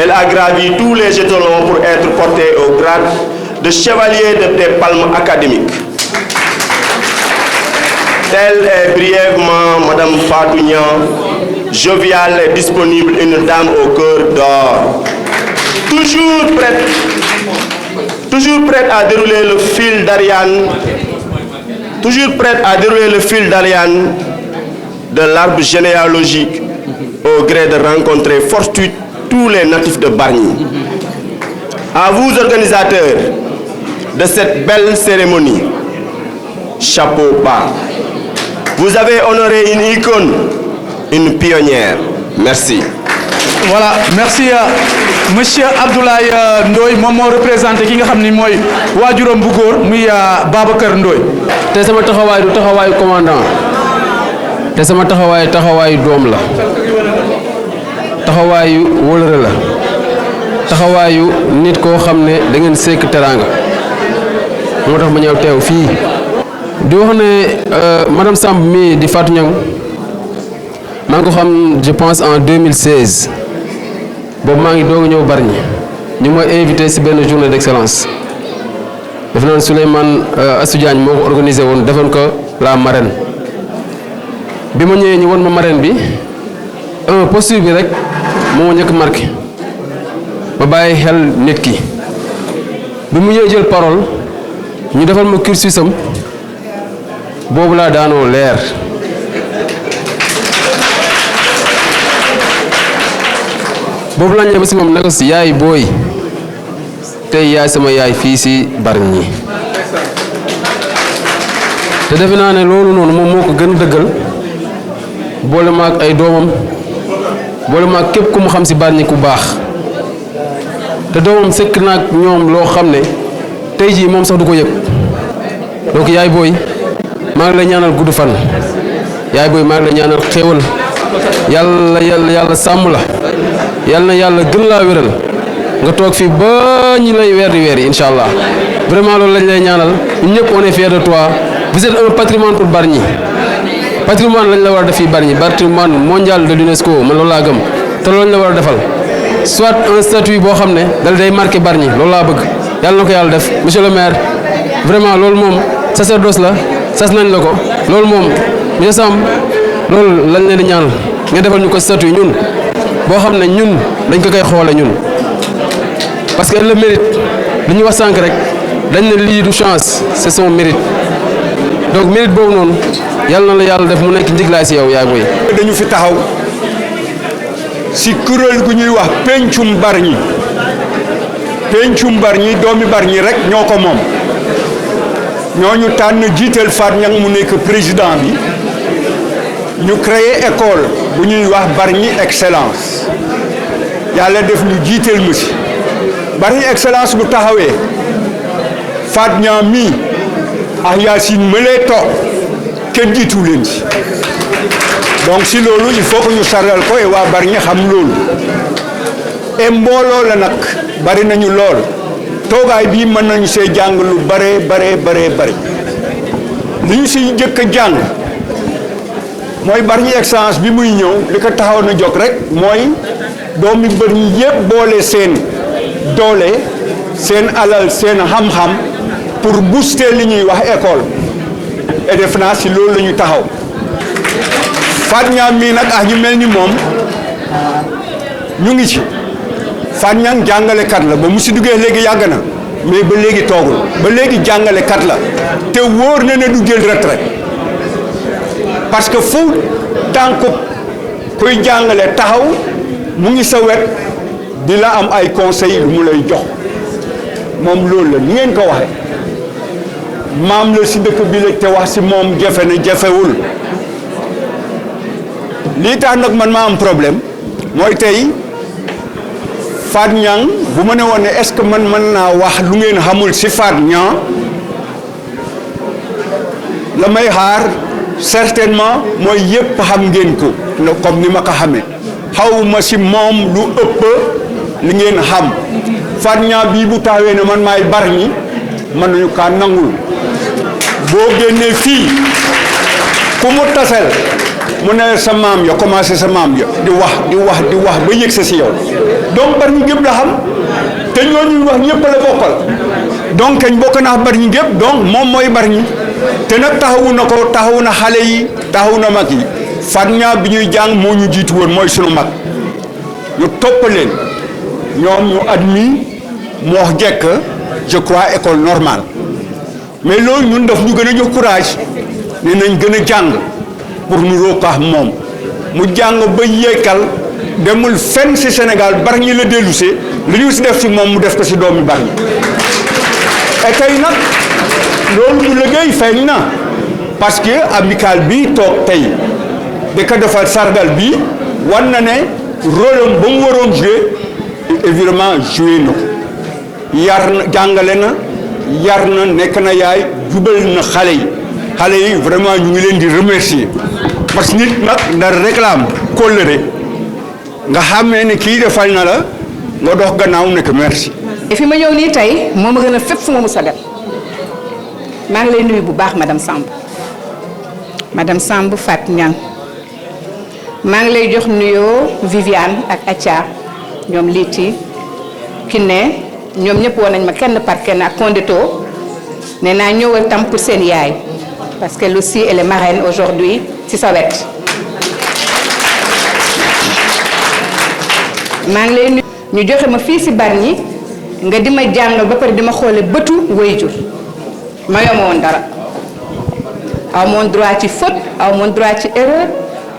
elle a gravi tous les échelons pour être portée au grade de chevalier des palmes académiques. Telle est brièvement Madame Fatou Niang, joviale et disponible, une dame au cœur d'or. Toujours prête à dérouler le fil d'Ariane, de l'arbre généalogique au gré de rencontrer fortuite tous les natifs de Bargny. À vous, organisateurs de cette belle cérémonie, chapeau bas. Vous avez honoré une icône, une pionnière. Merci. Voilà, merci monsieur Abdoulaye Ndoye moom moo représenté ki nga xam ni mooy waajuram bu góor muy Babacar Ndoye. te sama taxawaay du taxawaayu commandant te sama taxawaayu doom la taxawaayu wóllëre la taxawaayu nit koo xam ne da ngeen sekk teraanga moo tax ma ñëw teew fii di wax ne madame Samb mi di Fatou Niang maa ngi ko xam je pense en 2016 boobu maa ngi doog a ñëw Bargny ñu ma invité ci benn journée d'excellence def naa ne Souleymane Assou Diagne moo ko organisé woon defoon ko la marraine bi ma ñëwee ñu won ma marraine bi posture bi rek moo ma njëkk marqué ma bàyyi xel nit ki bi mu ñëwee jël parole ñu defal ma cursusam boobu laa daanoo leer boobu laa ñëw ba si moom naka si yaay booy tey yaay sama yaay fii si Bargny te defe naa ne loolu noonu moom moo ko gën a dëggal boole ma ak ay doomam boole ma ak képp ku mu xam si Bargny ku baax te doomam sëkk na ak ñoom loo xam ne tey jii moom sax du ko yëg donc yaay booy maa ngi lay ñaanal gudd fan yaay booy maa ngi lay ñaanal xéewal yàlla sàmm la yàlla na yàlla gën laa wéral nga toog fii ba ñi lay weer yi incha allah vraiment loolu lañ lay ñaanal ñun ñëpp on est fiers de toi vous êtes un patrimoine pour Bargny patrimoine lañ la war a def fii Bargny patrimoine mondial de l'UNESCO man loolu laa gëm te loolu lañ la war a defal soit un statut boo xam ne dal day marqué Bargny loolu laa bëgg yàlla na ko yàlla def monsieur le maire vraiment loolu moom sacerdoce la sas nañ la ko loolu moom monsieur Samb loolu lañ leen di ñaanal nga defal ñu ko statut ñun boo xam ne ñun dañ ko koy xoole ñun parce que elle le mérite li ñu wax sànq rek dañ ne lii du chance c'est son mérite donc mérite boobu noonu yàlla na la yàlla def mu nekk njiglaay si yow yaay booy. dañu fi taxaw si kuréel gu ñuy wax pencum Bargny doomi Bargny rek ñoo ko moom ñooñu tànn jiital Fatou Niang mu nekk président bi ñu créé école bu ñuy wax Bargny excellence yàlla def ñu jiital mu si Bargny excellence bu taxawee Fatou Niang mii ak Yacine mëlee toog kenn jiitu leen si donc si loolu il faut que ñu sargal ko et waa Bargny xam loolu et mbooloo la nag bari nañu lool toogaay bii mën nañu see jàng lu bare li ñu si jëkk a jàng mooy Bargny excellence bi muy ñëw li ko taxaw na jóg rek mooy doomi Bargny yëpp boole seen doole seen alal seen xam-xam pour booster li ñuy wax école et def naa si loolu la ñu taxaw Fatou Niang mii nag ñu mel ni moom ñu ngi ci Fatou Niang jàngalekat la ba mu si duggee léegi yàgg na mais ba léegi toogul ba léegi jàngalekat la te wóor na ne du jël retraite parce que fu tànk kuy jàngale taxaw mu ngi sa wet di la am ay conseils lu mu lay jox moom loolu la ni ngeen ko waxee maam la si dëkk bi la te wax si moom jafe na jafewul lii tax nag man ma am problème mooy tey Fatou Niang bu ma ne woon ne est-ce que man mën naa wax lu ngeen xamul si Fatou Niang la may xaar certainement mooy yépp xam ngeen ko comme ni ma ko xamee xawma si moom lu ëpp li ngeen xam Fatña bii bu taxawee ne man maay Bargny mën nañu kaa nangul boo génnee fii ku mu tasel mu ne sa maam ya commencé sa maam ya di wax ba yëg sa si yow donc Bargny gépp la xam te ñooñu wax ñëpp la bokkal donc kañ bokk naa Bargny gépp donc moom mooy Bargny te nag taxawu na ko taxawu na xale yi taxawu na mag yi Fatña bi ñuy jàng moo ñu jiitu woon mooy sunu mag ñu topp leen ñoom ñu admis mu wax jekk je crois école normale mais loolu ñun daf ñu gën a jox courage ne nañ gën a jàng pour nu rookaax moom mu jàng ba yeekal demul fenn ci Sénégal Bargny la dellusee li ñu si def ci moom mu def ko ci doomi Bargny et tey nag loolu mu liggéey feeñ na parce que amical bi toog tey di ko defal sargal bi wan na ne rôle am ba mu waroon jouer évidemment joué na ko yar na jàngale na yar na nekk na yaay jubal na xale yi vraiment ñu ngi leen di remercier parce que nit nag ndar réclame kóllëre nga xamee ne kii defal na la nga dox gannaaw nekk merci. fi ma ñëw nii tey moo ma gën a fépp fu ma mus a dem maa ngi lay nuyu bu baax madame Samb Fat Niang maa ngi lay jox nuyoo Viviane ak Atia ñoom Liti Kiné ñoom ñëpp woon nañ ma kenn par kenn ak Kondito nee naa ñëwal tam pour seen yaay parce que aussi elle est marraine aujourd'hui ci sa wet maa ngi lay nuyu ñu joxe ma fii ci Bargny nga di ma jàngal ba pare di ma xoole bëtu waajur ma yoma woon dara aw moon droit ci faute aw moon droit ci erreur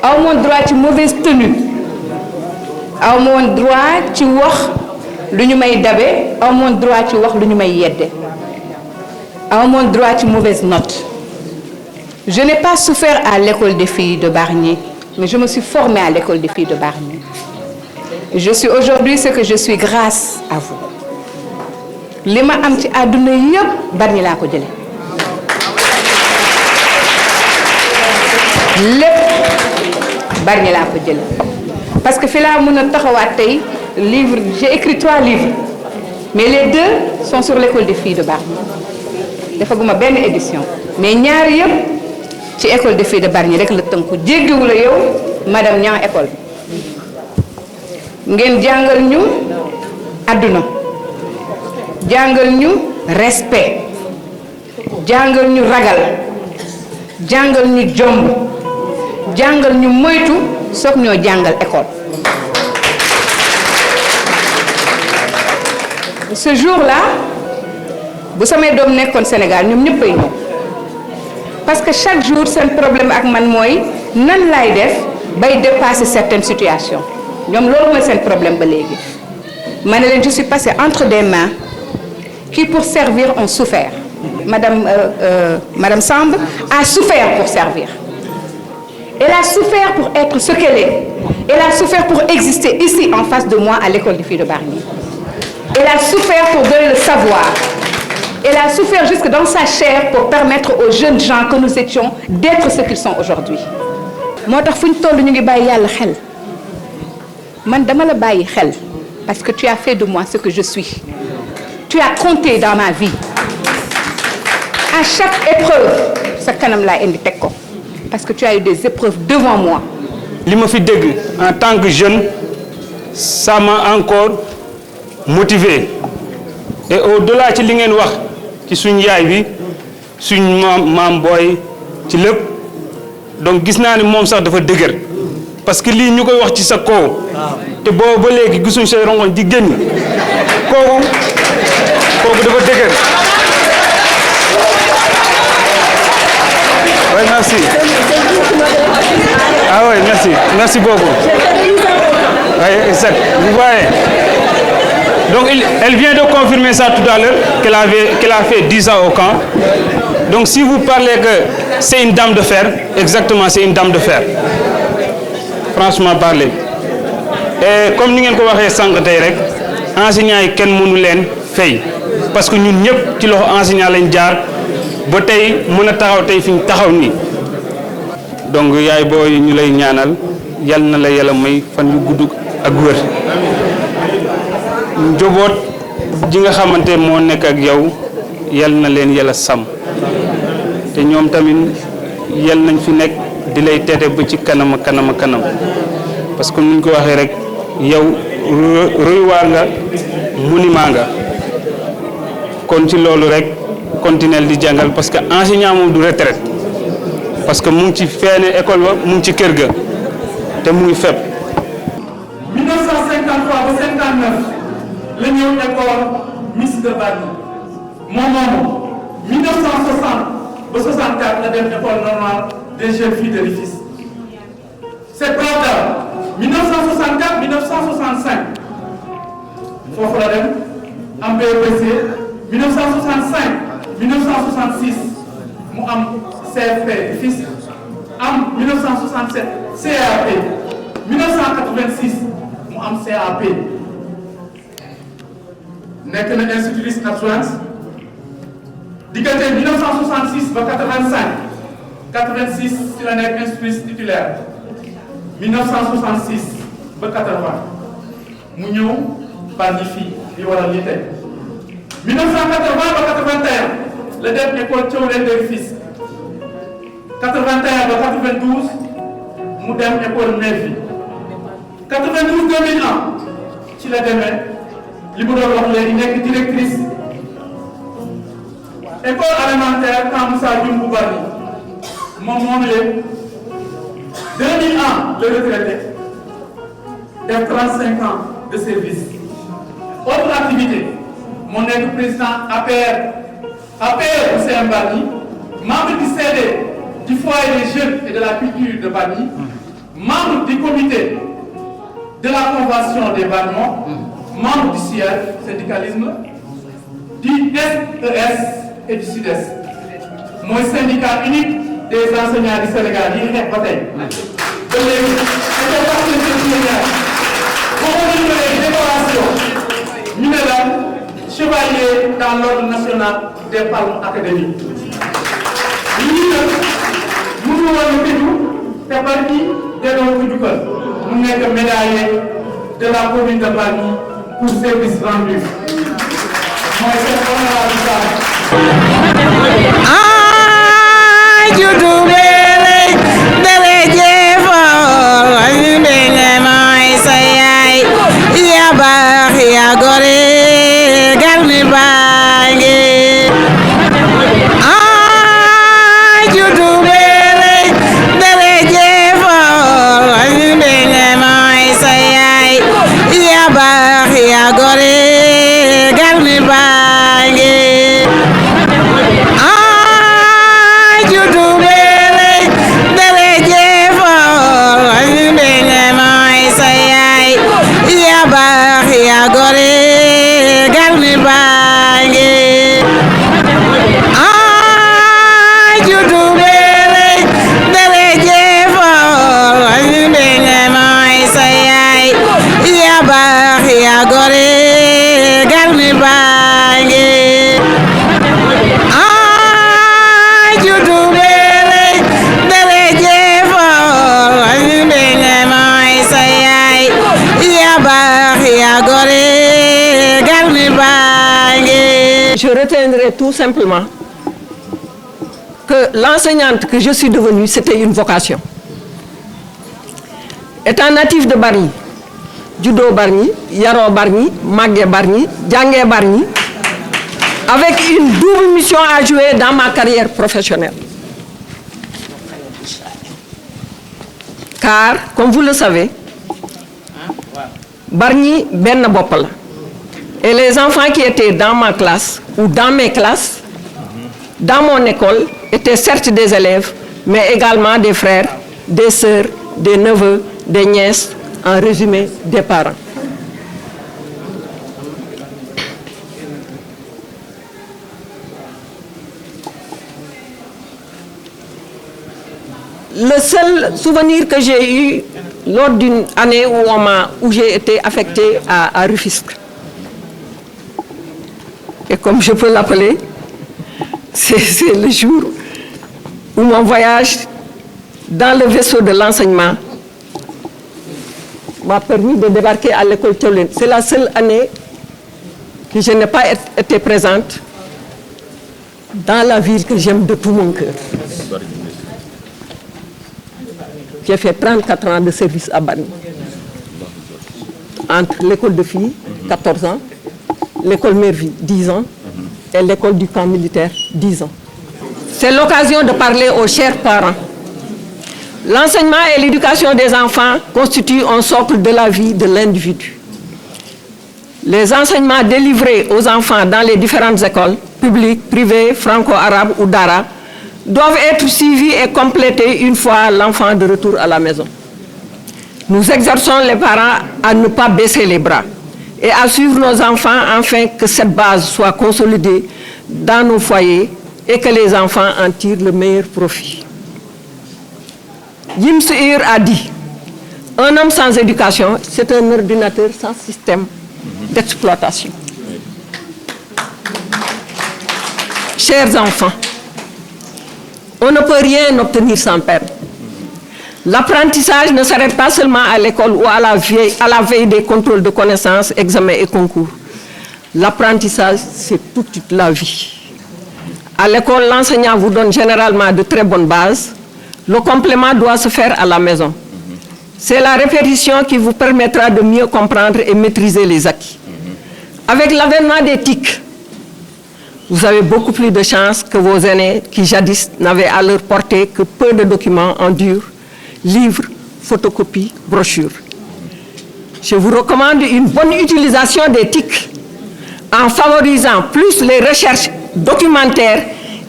aw moon droit ci mauvaise tenue aw moon droit ci wax lu ñu may dabe aw moon droit ci wax lu ñu may yedde aw moon droit ci mauvaise note. Je n'ai pas souffert à l'école des filles de Bargny, mais je me suis formée à l'école des filles de Bargny. Je suis aujourd'hui ce que je suis grâce à vous. li ma am ci àdduna yëpp Bargny laa ko jële lépp Bargny laa ko jële parce que fi laa mën a taxawaat tey livre j'ai écrit 3 livres mais les 2 sont sur l'école des filles de Bargny defaguma benn édition mais ñaar yëpp ci école des filles de Bargny rek la tënku jéggiwu la yow madame Niang école ngeen jàngal ñu àdduna jàngal ñu respect jàngal ñu ragal jàngal ñu jomb jàngal ñu moytu soog ñoo jàngal école. Ce jour-là bu samay doom nekkoon Sénégal ñoom ñëppay ñëw parce que chaque jour seen problème ak man mooy nan laay def bay dépasser certaines situations ñoom loolu mooy seen problème ba léegi ma ne leen je suis passée entre des mains qui pour servir ont souffert. Madame Samb a souffert pour servir. Elle a souffert pour être ce qu'elle est. Elle a souffert pour exister ici en face de moi à l'école des filles de Bargny. Elle a souffert pour donner le savoir. Elle a souffert jusque dans sa chair pour permettre aux jeunes gens que nous étions d'être ce qu'ils sont aujourd'hui. moo tax fu ñu toll ñu ngi bàyyi yàlla xel man dama la bàyyi xel parce que tu as fait de moi ce que je suis. Tu as compté dans ma vie. À chaque épreuve sa kanam laa indi teg ko parce que tu as eu des épreuves devant moi. li ma fi dégg en tant que jeune ça m'a encore motivé et au-delà ci li ngeen wax ci suñ yaay bi suñ maam booy ci lépp donc gis naa ni moom sax dafa dëgër parce que lii ñu koy wax ci sa kaw te boobu ba léegi gisuñ say rongoñ di génn kooku dafa dëgër. Oui, merci. Ah oui, merci. Merci beaucoup. Oui, exact. Vous voyez. Donc, elle vient de confirmer ça tout à l'heure, qu'elle a fait 10 ans au camp. Donc, si vous parlez que c'est une dame de fer, exactement, c'est une dame de fer. Franchement parler. Et comme nous l'avons dit, enseignants yi kenn mënu leen fay parce que ñun ñëpp ci loxo enseignant lañ jaar ba tey mën a taxaw tey fi ñu taxaw nii donc yaay booy ñu lay ñaanal yal na la yàlla may fan yu gudd ak wér njaboot ji nga xamante moo nekk ak yow yal na leen yàlla sàmm te ñoom tamit yal nañ fi nekk di lay tete ba ci kanam kanam kanam parce que nuñ ko waxee rek yow royuwaar nga monument nga kon ci loolu rek continuer di jàngal parce que enseignant moom du retraite parce que mu ngi ci feene école ba mu ngi ci kër ga te mu ngi fépp. 1953 ba 59 la ñëw école Miss de Bargny moom 1960 ba 64 la dem école normale des jeunes filles de Rufisque. C'est pravda 1964 1965 foofu la dem am BEPC 1965 1966 mu am CFP Rufisque am 1967 CAP 1986 mu am CAP nekk na institutrice adjointe diggante 1966 ba 86 ci la nekk institutrice titulaire 1966 ba 80 mu ñëw Bargny fii di waral lii tey 1980 ba 81 la def école Thiawlène de Rufisque 81 ba 92 mu dem école Melfi 92 2001 ci la demee li mu doon wax léegi nekk directrice école élémentaire Camp Moussa Dioum bu Bargny moom leen 2001 le retraité def 35 ans de service. Autre activité mon nekk président APR au CM Bargny, membre du CD du foyer des jeunes et de la culture de Bargny, membre du comité de la convention des Bargnois, membre du CIEL, syndicalisme, du SES et du SUDES. Mon syndicat unique des enseignants du Sénégal, il est bataille. De les décorations, ñu ne la chevalier dans l'ordre national des palmes académiques. lii nag mënu woon a tëju te Bargny delloo ko jukkal mu nekk médaillé de la commune de Bargny pour service rendu mooy seen honorable Je retiendrai tout simplement que l'enseignante que je suis devenue, c'était une vocation. Étant natif de Bargny, judo Bargny, yaro Bargny, magge Bargny, jangé Bargny, avec une double mission à jouer dans ma carrière professionnelle. Car, comme vous le savez, Bargny ben bopp la. Et les enfants qui étaient dans ma classe ou dans mes classes, dans mon école, étaient certes des élèves, mais également des frères, des sœurs, des neveux, des nièces, en résumé, des parents. Le seul souvenir que j'ai eu lors d'une année où j'ai été affectée à Rufisque, et comme je peux l'appeler, c'est le jour où mon voyage dans le vaisseau de l'enseignement m'a permis de débarquer à l'école Thiawlène. C'est la seule année que je n'ai pas été présente dans la ville que j'aime de tout mon cœur. J'ai fait 34 ans de service à Bargny. Entre l'école de filles, 14 ans, l'école Merville, 10 ans, et l'école du camp militaire, 10 ans. C'est l'occasion de parler aux chers parents. L'enseignement et l'éducation des enfants constituent un socle de la vie de l'individu. Les enseignements délivrés aux enfants dans les différentes écoles, publiques, privées, franco-arabes ou d'ara, doivent être suivis et complétés une fois l'enfant de retour à la maison. Nous exerçons les parents à ne pas baisser les bras et à suivre nos enfants afin que cette base soit consolidée dans nos foyers et que les enfants en tirent le meilleur profit. Jim Suir a dit, un homme sans éducation, c'est un ordinateur sans système d'exploitation. Chers enfants, on ne peut rien obtenir sans peine. L'apprentissage ne s'arrête pas seulement à l'école ou à la veille des contrôles de connaissances, examens et concours. L'apprentissage, c'est toute la vie. À l'école, l'enseignant vous donne généralement de très bonnes bases. Le complément doit se faire à la maison. C'est la répétition qui vous permettra de mieux comprendre et maîtriser les acquis. Avec l'avènement des TIC, vous avez beaucoup plus de chances que vos aînés qui jadis n'avaient à leur portée que peu de documents en dur, livres, photocopies, brochures. Je vous recommande une bonne utilisation des TIC en favorisant plus les recherches documentaires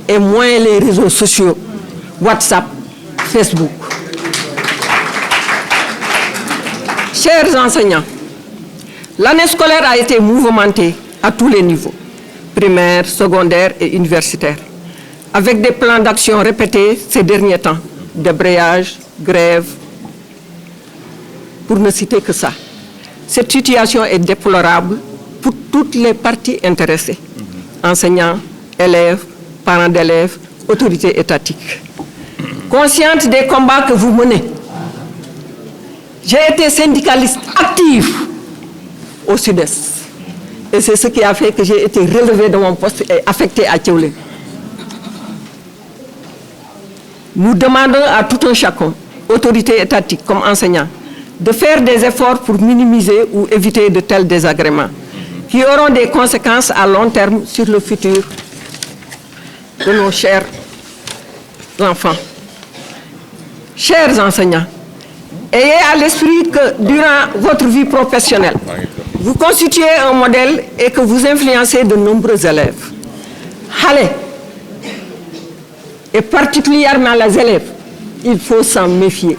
et moins les réseaux sociaux, WhatsApp, Facebook. Chers enseignants, l'année scolaire a été mouvementée à tous les niveaux, primaire, secondaire et universitaire, avec des plans d'action répétés ces derniers temps, débrayage, grève, pour ne citer que ça. Cette situation est déplorable pour toutes les parties intéressées, enseignants, élèves, parents d'élèves, autorités étatiques. Consciente des combats que vous menez, j'ai été syndicaliste active au Sud-Est. Et c'est ce qui a fait que j'ai été relevé de mon poste et affecté à Thiaoulé. Nous demandons à tout un chacun, autorités étatiques comme enseignants, de faire des efforts pour minimiser ou éviter de tels désagréments qui auront des conséquences à long terme sur le futur de nos chers enfants. Chers enseignants, ayez à l'esprit que durant votre vie professionnelle, vous constituez un modèle et que vous influencez de nombreux élèves. Allez, et particulièrement les élèves, il faut s'en méfier.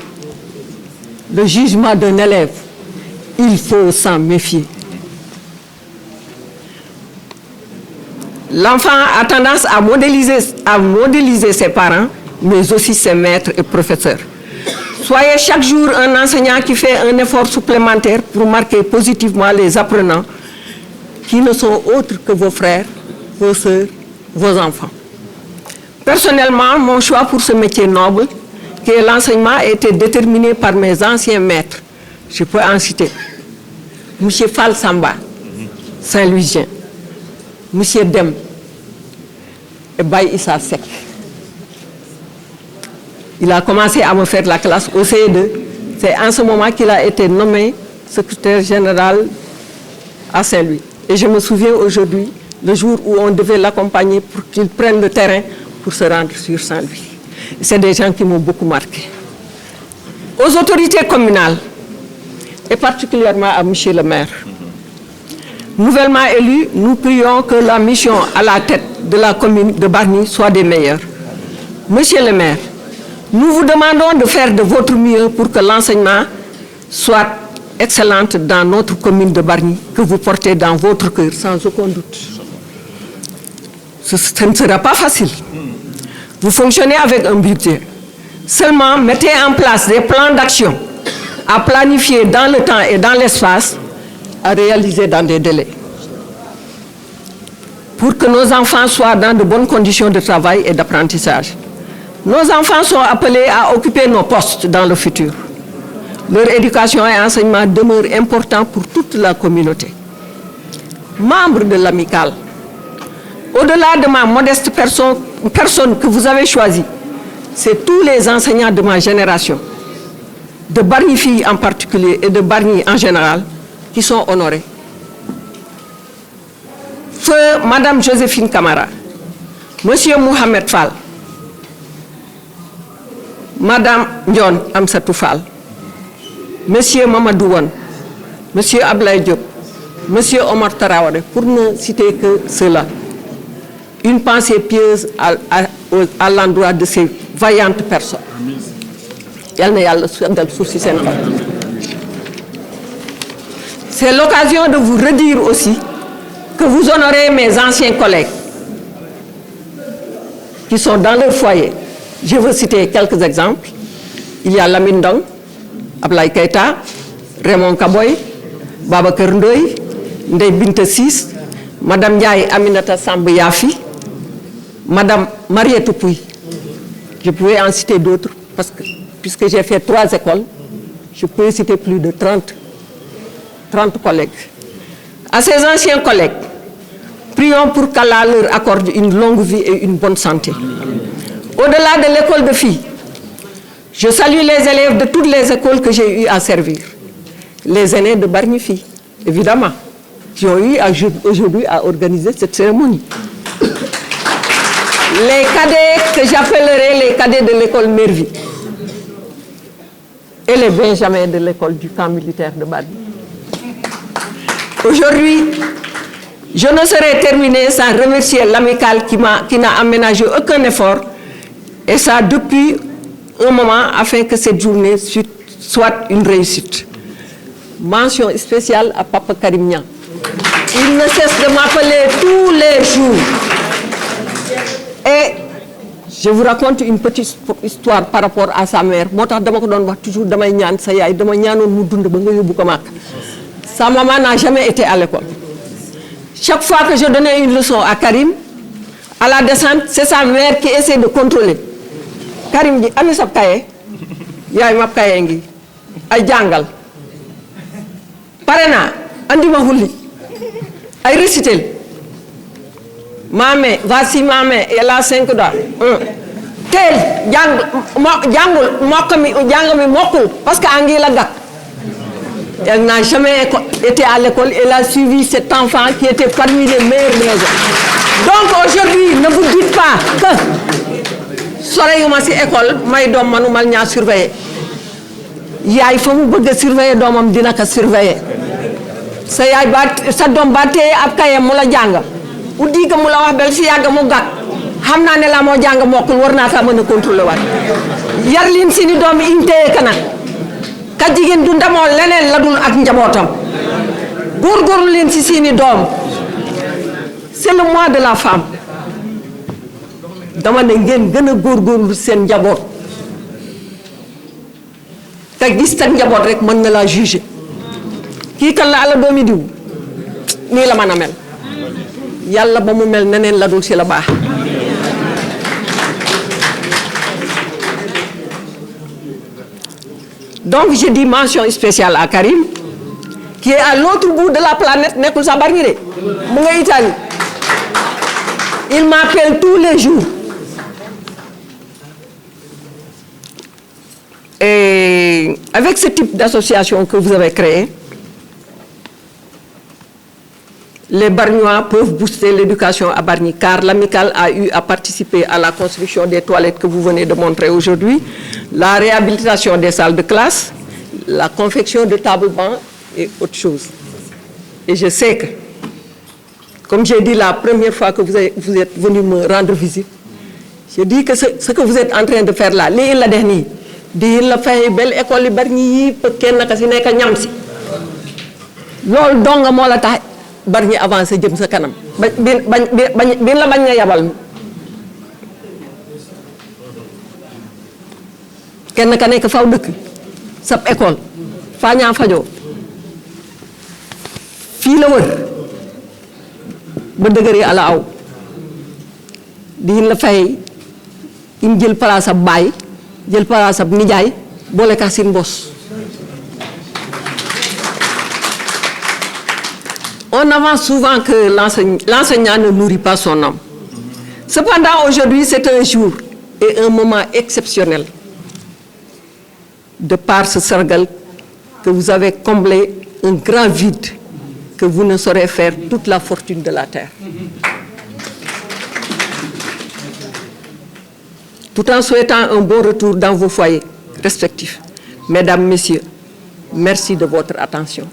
Le jugement d'un élève, il faut s'en méfier. L'enfant a tendance à modéliser ses parents, mais aussi ses maîtres et professeurs. Soyez chaque jour un enseignant qui fait un effort supplémentaire pour marquer positivement les apprenants qui ne sont autres que vos frères, vos sœurs, vos enfants. Personnellement, mon choix pour ce métier noble, qui est l'enseignement, a été déterminé par mes anciens maîtres. Je peux en citer M. Fall Samba, Saint-Louisien, M. Dem et Baye Issa Sek. Il a commencé à me faire la classe au CE2. C'est en ce moment qu'il a été nommé secrétaire général à Saint-Louis. Et je me souviens aujourd'hui, le jour où on devait l'accompagner pour qu'il prenne le terrain pour se rendre sur Saint-Louis. C'est des gens qui m'ont beaucoup marqué. Aux autorités communales, et particulièrement à M. le maire, nouvellement élu, nous prions que la mission à la tête de la commune de Bargny soit des meilleures. Monsieur le maire, nous vous demandons de faire de votre mieux pour que l'enseignement soit excellent dans notre commune de Bargny, que vous portez dans votre cœur, sans aucun doute. Ce ne sera pas facile. Vous fonctionnez avec un budget. Seulement, mettez en place des plans d'action à planifier dans le temps et dans l'espace, à réaliser dans des délais. Pour que nos enfants soient dans de bonnes conditions de travail et d'apprentissage. Nos enfants sont appelés à occuper nos postes dans le futur. Leur éducation et enseignement demeurent importants pour toute la communauté. membres de l'amicale, au-delà de ma modeste personne que vous avez choisie, c'est tous les enseignants de ma génération, de Bargny Filles en particulier et de Bargny en général, qui sont honorés. Feu Madame Joséphine Camara, Monsieur Mohamed Fall, Madame Ndion Amsatou Fall, Monsieur Mamadou Wan, Monsieur Ablaye Diop, Monsieur Omar Traoré, pour ne citer que cela. Une pensée pieuse à l'endroit de ces vaillantes personnes. C'est l'occasion de vous redire aussi que vous honorez mes anciens collègues qui sont dans leur foyer. Je veux citer quelques exemples. Il y a Lamine Ndong, Ablaye Keita, Raymond Kaboy, Babacar Ndoye, Ndeye Binta Sis, Madame Ndiaye Aminata Samb Yafi, Madame Mariette Pouy. Je pouvais en citer d'autres parce que puisque j'ai fait 3 écoles, je peux citer plus de 30 collègues. À ces anciens collègues, prions pour qu'Allah leur accorde une longue vie et une bonne santé. Au-delà de l'école de filles, je salue les élèves de toutes les écoles que j'ai eu à servir. Les aînés de Bargny Filles, évidemment, qui ont eu aujourd'hui à organiser cette cérémonie. Les cadets que j'appellerai les cadets de l'école Mervi et les benjamins de l'école du camp militaire de Bargny. Aujourd'hui, je ne saurais terminer sans remercier l'amicale qui n'a aménagé aucun effort, et ça depuis un moment, afin que cette journée soit une réussite. Mention spéciale à Papa Karim Niang. Il ne cesse de m'appeler tous les jours. Et je vous raconte une petite histoire par rapport à sa mère. Toujours sa maman n'a jamais été à l'école. Chaque fois que je donnais une leçon à Karim, à la descente, c'est sa mère qui essaie de contrôler. Karim dit, ami sab kaye, yaay map kaye ngi, ay jangal. Parena, andi ma hulli, ay récitel. Maman, voici maman, elle a 5 doigts. Tel, jangul, jangami mokul, parce que angi la gak. Elle n'a jamais été à l'école, elle a suivi cet enfant qui était parmi les meilleurs élèves. Donc aujourd'hui, ne vous dites pas que soleil ma ci école may doom manu mal ñaa surveiller yaay fa mu bëgg surveiller doomam dina ko surveiller sa yaay ba sa doom ba téye ab kayam mu la jàng u diga mu la wax bel si yàgg mu gàtt xam naa ne la moo jàng mokkul war naa kaa mën a contrôler waat yar leen seeni doom yi ñu téye ka nag ka jigéen du ndamoo leneen la dul ak njabootam góorgóorlu leen si seeni doom. C'est le mois de la femme. Dama ne ngeen gën a góorgóorlu seen njaboot te gis tak njaboot rek mën na la juger kii kan la ala doomi diw nii la mën a mel yàlla ba mu mel neneen la dul si la baax. Donc je dis mention spéciale à Karim qui est à l'autre bout de la planète nekkul sa Bargny de mu nga Italie. Il m'appelle tous les jours. Et avec ce type d'association que vous avez créé, les Bargnois peuvent booster l'éducation à Bargny, car l'amicale a eu à participer à la construction des toilettes que vous venez de montrer aujourd'hui, la réhabilitation des salles de classe, la confection de tables-bancs et autre chose. Et je sais que, comme j'ai dit la première fois que vous êtes venu me rendre visite, je dis que ce que vous êtes en train de faire là, li la dernière, di la fay belle école Bargny yi peut kenn naka si nekk ñam si loolu dong moo la tax Bargny avancé jëm sa kanam bi la bañ nga yabal kenn ka nekk faw dëkk sab école faa ñaa fajoo fii la wër ba dëgëri ala aw di la fay im jël place ab baay jël place ab nijaay boole ka sin bos on On avance souvent que l'enseignant ne nourrit pas son homme. Cependant, aujourd'hui, c'est un jour et un moment exceptionnel. De par ce sargal que vous avez comblé un grand vide que vous ne saurez faire toute la fortune de la terre. Tout en souhaitant un bon retour dans vos foyers respectifs. Mesdames, Messieurs, merci de votre attention.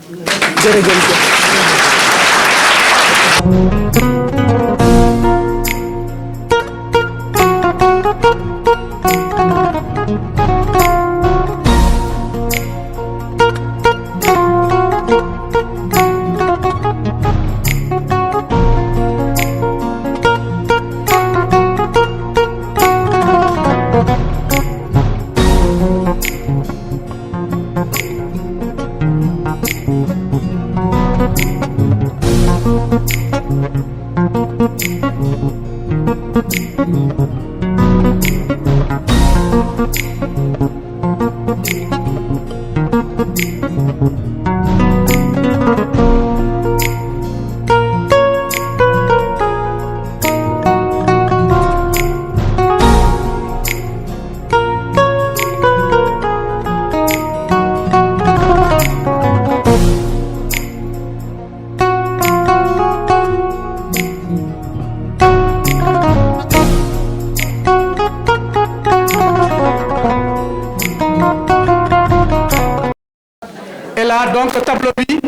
Et là, donc, tableau bi,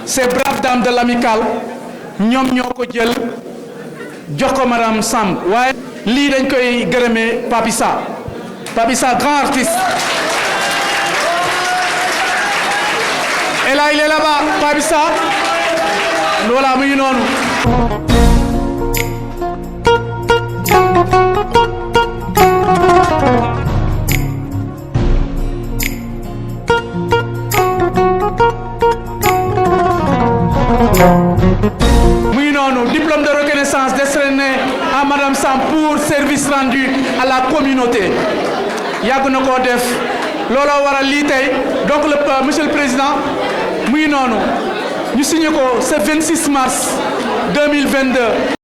ces braves dames de l'amicale, ñom ñoko jël jox ko madame Samb. Waye li dañ koy gërëmé Papissa. Papissa, grand artiste. Et là, il est là-bas, Papissa. Voilà, mu ngi noonu. Muy noonu, diplôme de reconnaissance décerné à Madame Samb pour service rendu à la communauté. Yàgg na ko def looloo waral lii tey donc monsieur le président muy noonu ñu signé ko ce 26 mars 2022.